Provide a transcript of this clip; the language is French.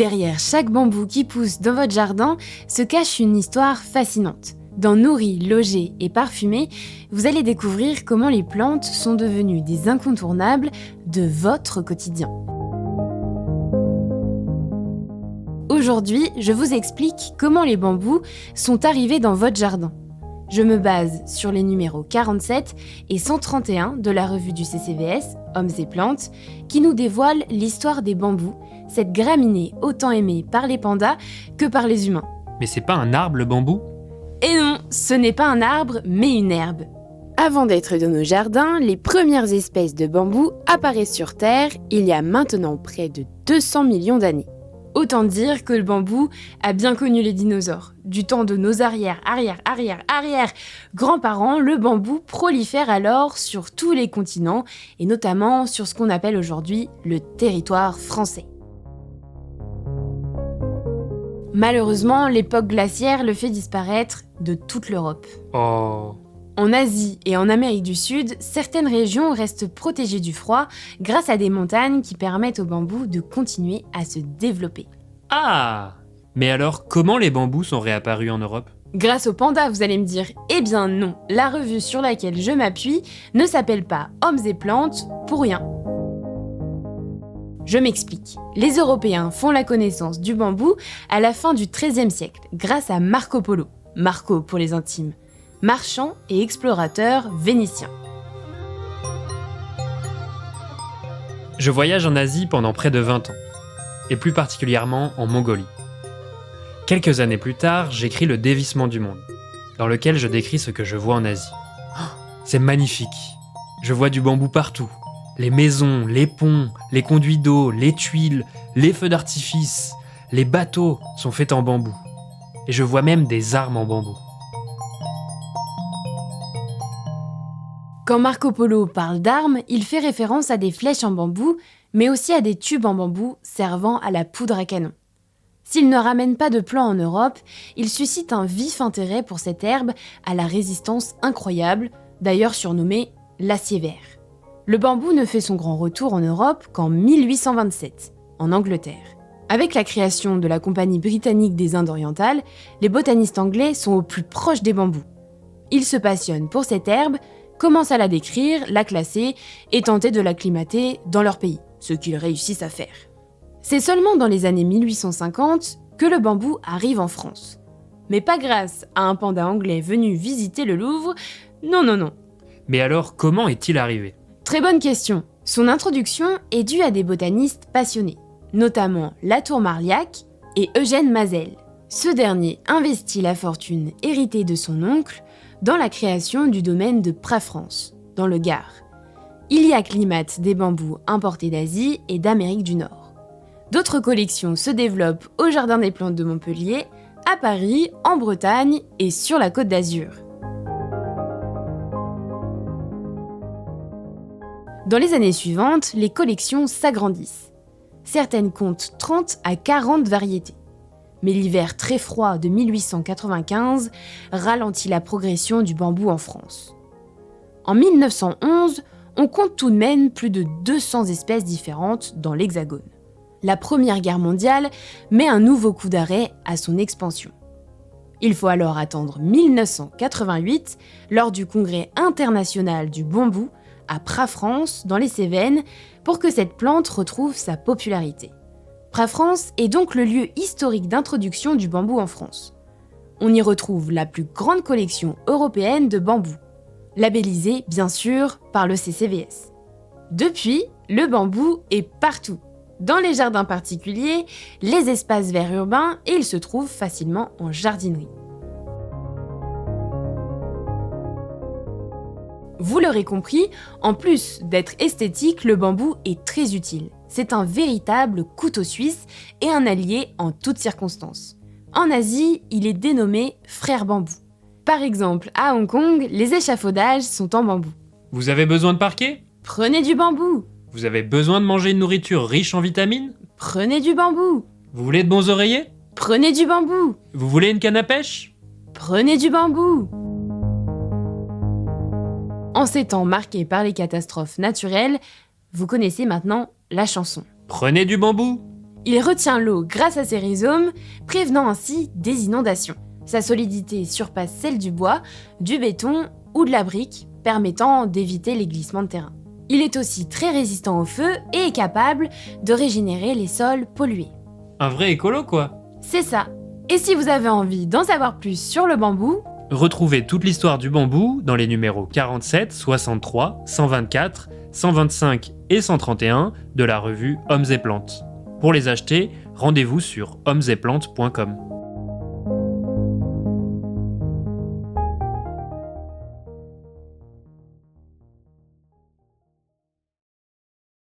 Derrière chaque bambou qui pousse dans votre jardin se cache une histoire fascinante. Dans Nourri, Logé et Parfumé, vous allez découvrir comment les plantes sont devenues des incontournables de votre quotidien. Aujourd'hui, je vous explique comment les bambous sont arrivés dans votre jardin. Je me base sur les numéros 47 et 131 de la revue du CCVS, Hommes et Plantes, qui nous dévoilent l'histoire des bambous, cette graminée autant aimée par les pandas que par les humains. Mais c'est pas un arbre le bambou ? Et non, ce n'est pas un arbre, mais une herbe. Avant d'être dans nos jardins, les premières espèces de bambous apparaissent sur Terre il y a maintenant près de 200 millions d'années. Autant dire que le bambou a bien connu les dinosaures. Du temps de nos arrière grands-parents, le bambou prolifère alors sur tous les continents et notamment sur ce qu'on appelle aujourd'hui le territoire français. Malheureusement, l'époque glaciaire le fait disparaître de toute l'Europe. Oh. En Asie et en Amérique du Sud, certaines régions restent protégées du froid grâce à des montagnes qui permettent au bambou de continuer à se développer. Ah ! Mais alors, comment les bambous sont réapparus en Europe ? Grâce aux pandas, vous allez me dire, eh bien non, la revue sur laquelle je m'appuie ne s'appelle pas Hommes et Plantes pour rien. Je m'explique. Les Européens font la connaissance du bambou à la fin du XIIIe siècle grâce à Marco Polo, Marco pour les intimes, marchand et explorateur vénitien. Je voyage en Asie pendant près de 20 ans, et plus particulièrement en Mongolie. Quelques années plus tard, j'écris Le dévissement du monde, dans lequel je décris ce que je vois en Asie. C'est magnifique. Je vois du bambou partout. Les maisons, les ponts, les conduits d'eau, les tuiles, les feux d'artifice, les bateaux sont faits en bambou. Et je vois même des armes en bambou. Quand Marco Polo parle d'armes, il fait référence à des flèches en bambou, mais aussi à des tubes en bambou servant à la poudre à canon. S'il ne ramène pas de plan en Europe, il suscite un vif intérêt pour cette herbe à la résistance incroyable, d'ailleurs surnommée l'acier vert. Le bambou ne fait son grand retour en Europe qu'en 1827, en Angleterre. Avec la création de la Compagnie britannique des Indes orientales, les botanistes anglais sont au plus proche des bambous. Ils se passionnent pour cette herbe, commencent à la décrire, la classer et tenter de l'acclimater dans leur pays, ce qu'ils réussissent à faire. C'est seulement dans les années 1850 que le bambou arrive en France. Mais pas grâce à un panda anglais venu visiter le Louvre, non. Mais alors, comment est-il arrivé ? Très bonne question. Son introduction est due à des botanistes passionnés, notamment Latour Marliac et Eugène Mazel. Ce dernier investit la fortune héritée de son oncle dans la création du domaine de Prafrance, dans le Gard. Il y acclimate des bambous importés d'Asie et d'Amérique du Nord. D'autres collections se développent au Jardin des Plantes de Montpellier, à Paris, en Bretagne et sur la Côte d'Azur. Dans les années suivantes, les collections s'agrandissent. Certaines comptent 30 à 40 variétés. Mais l'hiver très froid de 1895 ralentit la progression du bambou en France. En 1911, on compte tout de même plus de 200 espèces différentes dans l'Hexagone. La Première Guerre mondiale met un nouveau coup d'arrêt à son expansion. Il faut alors attendre 1988, lors du Congrès international du bambou, à Prafrance, dans les Cévennes, pour que cette plante retrouve sa popularité. Prafrance est donc le lieu historique d'introduction du bambou en France. On y retrouve la plus grande collection européenne de bambou, labellisée bien sûr par le CCVS. Depuis, le bambou est partout, dans les jardins particuliers, les espaces verts urbains et il se trouve facilement en jardinerie. Vous l'aurez compris, en plus d'être esthétique, le bambou est très utile. C'est un véritable couteau suisse et un allié en toutes circonstances. En Asie, il est dénommé frère bambou. Par exemple, à Hong Kong, les échafaudages sont en bambou. Vous avez besoin de parquet ? Prenez du bambou. Vous avez besoin de manger une nourriture riche en vitamines ? Prenez du bambou. Vous voulez de bons oreillers ? Prenez du bambou. Vous voulez une canne à pêche ? Prenez du bambou. En ces temps marqués par les catastrophes naturelles, vous connaissez maintenant la chanson. Prenez du bambou. Il retient l'eau grâce à ses rhizomes, prévenant ainsi des inondations. Sa solidité surpasse celle du bois, du béton ou de la brique, permettant d'éviter les glissements de terrain. Il est aussi très résistant au feu et est capable de régénérer les sols pollués. Un vrai écolo, quoi. C'est ça. Et si vous avez envie d'en savoir plus sur le bambou, Retrouvez toute l'histoire du bambou dans les numéros 47, 63, 124, 125 et 131 de la revue Hommes et Plantes. Pour les acheter, rendez-vous sur hommesетplantes.com.